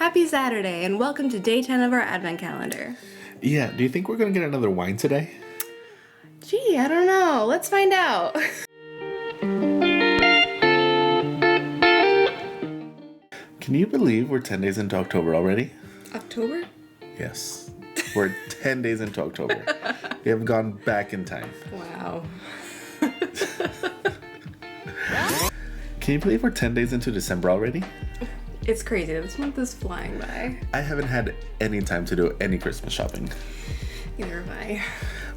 Happy Saturday, and welcome to day 10 of our Advent calendar. Yeah, do you think we're going to get another wine today? Gee, I don't know. Let's find out. Can you believe we're 10 days into October already? October? Yes. We're 10 days into October. We have gone back in time. Wow. Can you believe we're 10 days into December already? It's crazy. This month is flying by. I haven't had any time to do any Christmas shopping. Neither have I.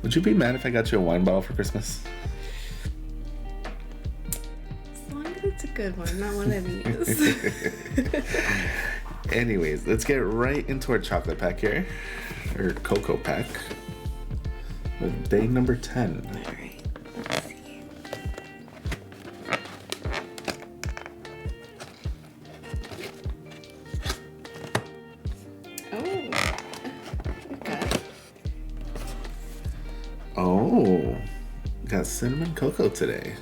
Would you be mad if I got you a wine bottle for Christmas? As long as it's a good one, not one of these. Anyways, let's get right into our chocolate pack here. Or cocoa pack. With day number 10. All right. Let's see. Oh, got cinnamon cocoa today.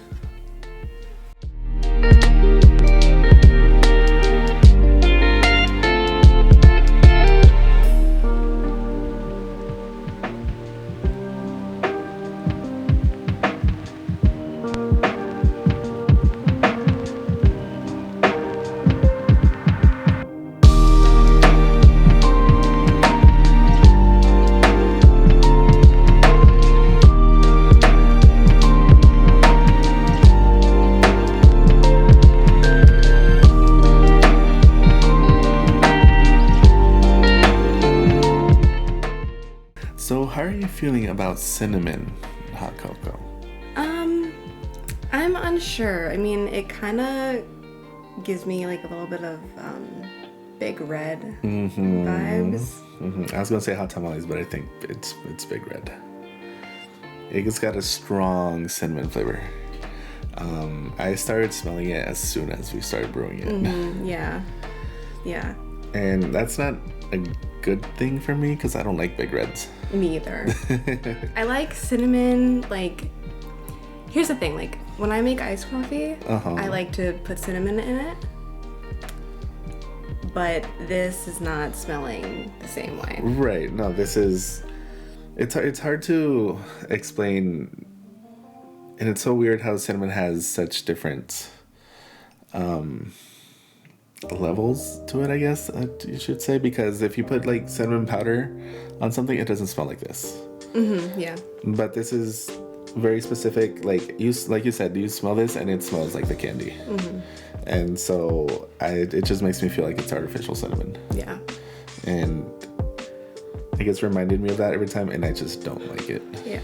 So how are you feeling about cinnamon hot cocoa? I'm unsure. I mean, it kind of gives me like a little bit of Big Red vibes. I was gonna say hot tamales, but I think it's Big Red. It's got a strong cinnamon flavor. I started smelling it as soon as we started brewing it. Yeah. And that's not a good thing for me because I don't like Big Reds. Me either. I like cinnamon, like, here's the thing, like, when I make iced coffee, I like to put cinnamon in it. But this is not smelling the same way. Right. No, this is... It's hard to explain, and it's so weird how cinnamon has such different levels to it, I guess you should say, because if you put like cinnamon powder on something, it doesn't smell like this. Yeah. But this is very specific. Like you said, you smell this and it smells like the candy. And so it just makes me feel like it's artificial cinnamon. Yeah. And I guess reminded me of that every time, and I just don't like it. Yeah.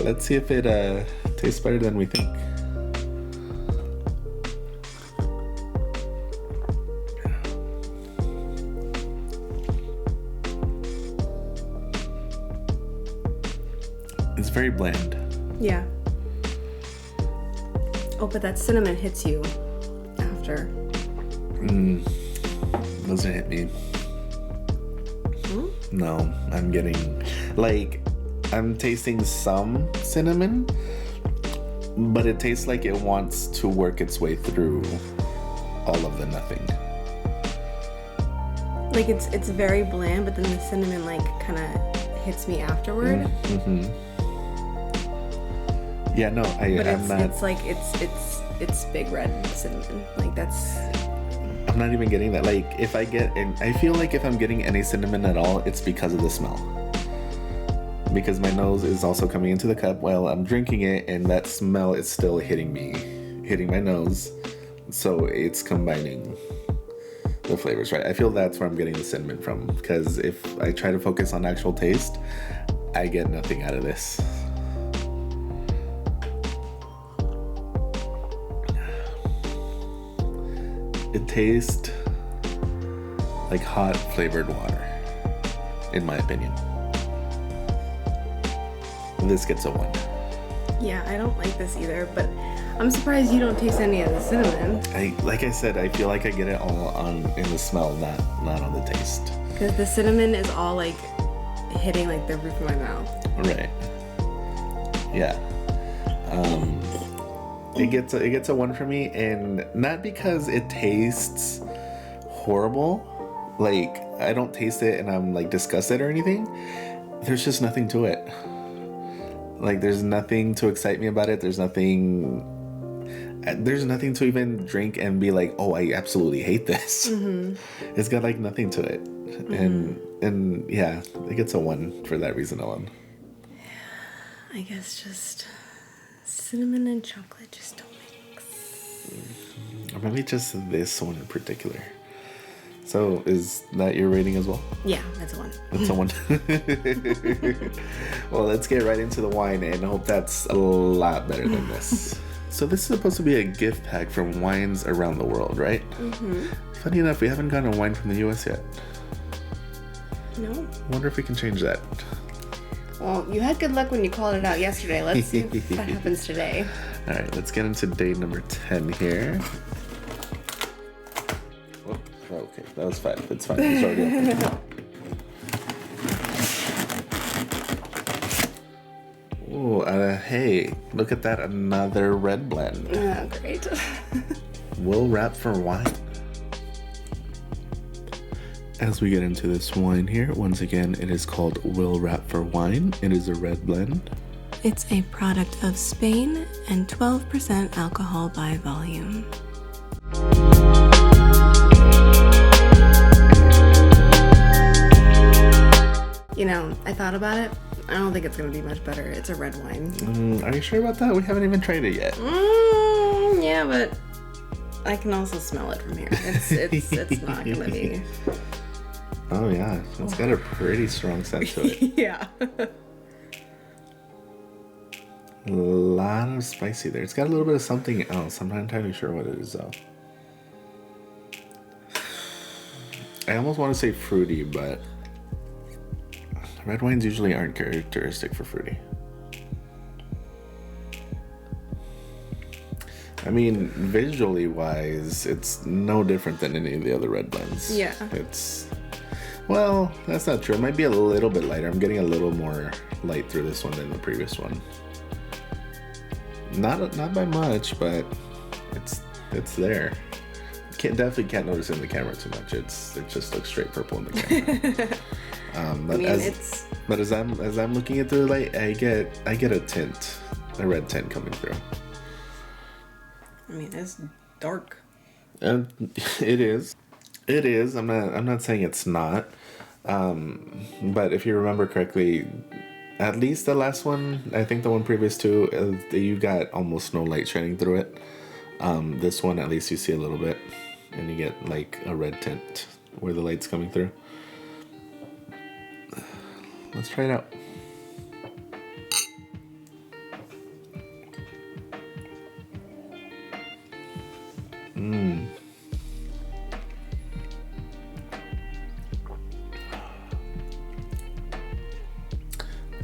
Let's see if it tastes better than we think. It's very bland. Yeah. Oh, but that cinnamon hits you after. Doesn't hit me. No, I'm getting, like, I'm tasting some cinnamon, but it tastes like it wants to work its way through all of the nothing. Like, it's very bland, but then the cinnamon, like, kind of hits me afterward. Yeah, no, But I'm not. it's like, it's Big Red cinnamon. Like, that's... I'm not even getting that. Like, if I get, and I feel like if I'm getting any cinnamon at all, it's because of the smell. Because my nose is also coming into the cup while I'm drinking it, and that smell is still hitting my nose. So it's combining the flavors, right? I feel that's where I'm getting the cinnamon from. Because if I try to focus on actual taste, I get nothing out of this. It tastes like hot flavored water, in my opinion. This gets a 1. Yeah, I don't like this either, but I'm surprised you don't taste any of the cinnamon. Like I said, I feel like I get it all in the smell, not on the taste. Because the cinnamon is all like hitting like the roof of my mouth. Right. Yeah. It gets a 1 for me, and not because it tastes horrible. Like, I don't taste it and I'm like disgusted or anything. There's just nothing to it. Like, there's nothing to excite me about it. There's nothing to even drink and be like, oh, I absolutely hate this. Mm-hmm. It's got like nothing to it. Mm-hmm. And yeah, it gets a 1 for that reason alone. I guess just cinnamon and chocolate just don't mix. Or maybe just this one in particular. So is that your rating as well? Yeah, that's a 1. That's a 1. Well, let's get right into the wine and hope that's a lot better than this. So this is supposed to be a gift pack from wines around the world, right? Mm-hmm. Funny enough, we haven't gotten a wine from the US yet. No. Wonder if we can change that. Well, you had good luck when you called it out yesterday. Let's see if that happens today. All right, let's get into day number 10 here. Okay, that was 5. It's fine. It's already open. Oh, hey, look at that. Another red blend. Oh, great. Will wrap for wine. As we get into this wine here, once again, it is called Will Wrap for Wine. It is a red blend. It's a product of Spain and 12% alcohol by volume. You know, I thought about it. I don't think it's going to be much better. It's a red wine. Are you sure about that? We haven't even tried it yet. Yeah, but I can also smell it from here. It's not going to be... Oh, yeah. It's got a pretty strong scent to it. Yeah. A lot of spicy there. It's got a little bit of something else. I'm not entirely sure what it is, though. I almost want to say fruity, but... red wines usually aren't characteristic for fruity. I mean, visually wise, it's no different than any of the other red blends. Yeah. Well, that's not true. It might be a little bit lighter. I'm getting a little more light through this one than the previous one. Not by much, but it's there. Definitely can't notice it in the camera too much. It just looks straight purple in the camera. But as I'm looking at the light, I get a tint, a red tint coming through. I mean, it's dark. And it is. I'm not saying it's not. But if you remember correctly, at least the last one, I think the one previous to, you got almost no light shining through it. This one, at least you see a little bit, and you get like a red tint where the light's coming through. Let's try it out.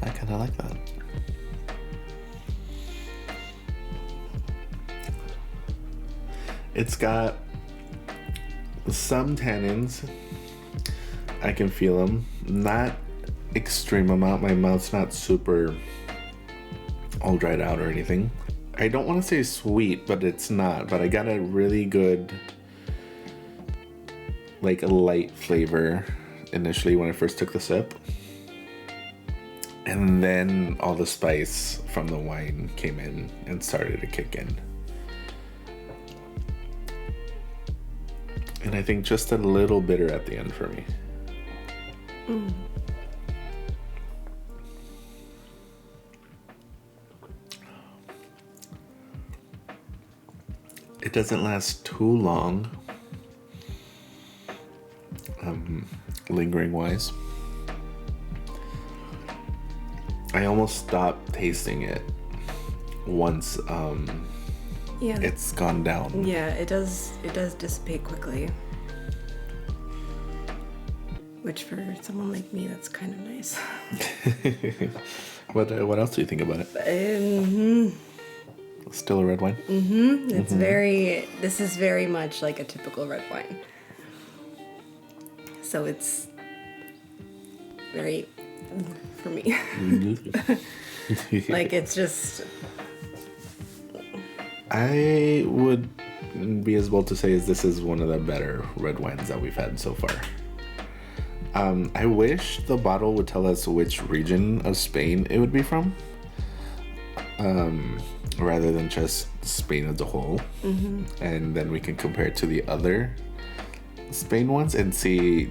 I kind of like that. It's got some tannins. I can feel them. Not extreme amount. My mouth's not super all dried out or anything. I don't want to say sweet, but it's not. But I got a really good, like a light flavor initially when I first took the sip. And then all the spice from the wine came in and started to kick in. And I think just a little bitter at the end for me. It doesn't last too long, lingering wise. I almost stopped tasting it once it's gone down. Yeah, it does dissipate quickly. Which for someone like me, that's kind of nice. What else do you think about it? Still a red wine? It's this is very much like a typical red wine. So it's very, for me. Like, it's just... I would be as bold to say is this is one of the better red wines that we've had so far. I wish the bottle would tell us which region of Spain it would be from, rather than just Spain as a whole. And then we can compare it to the other Spain ones and see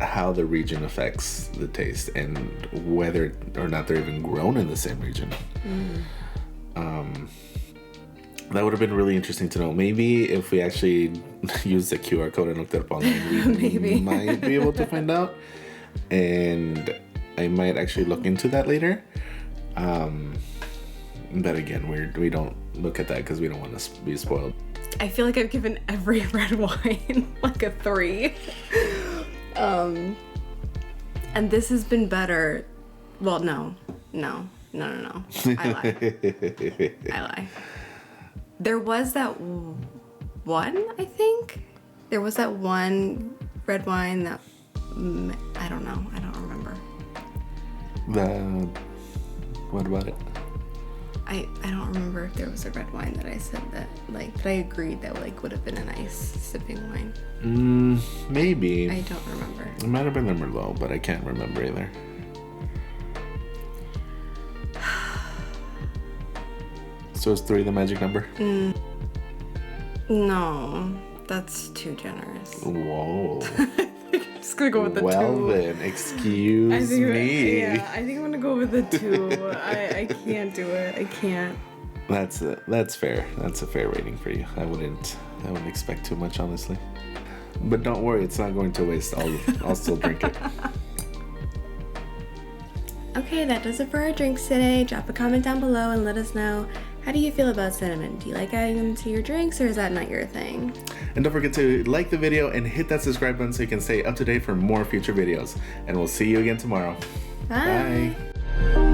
how the region affects the taste and whether or not they're even grown in the same region. That would have been really interesting to know. Maybe if we actually use the QR code and looked it up online, we might be able to find out. And I might actually look into that later. But again, we don't look at that because we don't want to be spoiled. I feel like I've given every red wine like a 3. And this has been better. Well, no. I lie. There was that one, I think. There was that one red wine that, I don't know. I don't remember. What about it? I don't remember if there was a red wine that I said that, like, that I agreed that, like, would have been a nice sipping wine. Maybe. I don't remember. It might have been the Merlot, but I can't remember either. So is 3 the magic number? No, that's too generous. Whoa. I'm just gonna go with the 2. Well then, excuse me. Yeah, I think I'm gonna go with the 2. I can't do it. I can't. That's fair. That's a fair rating for you. I wouldn't expect too much, honestly. But don't worry, it's not going to waste. I'll still drink it. Okay, that does it for our drinks today. Drop a comment down below and let us know, how do you feel about cinnamon? Do you like adding them to your drinks, or is that not your thing? And don't forget to like the video and hit that subscribe button so you can stay up to date for more future videos. And we'll see you again tomorrow. Bye. Bye.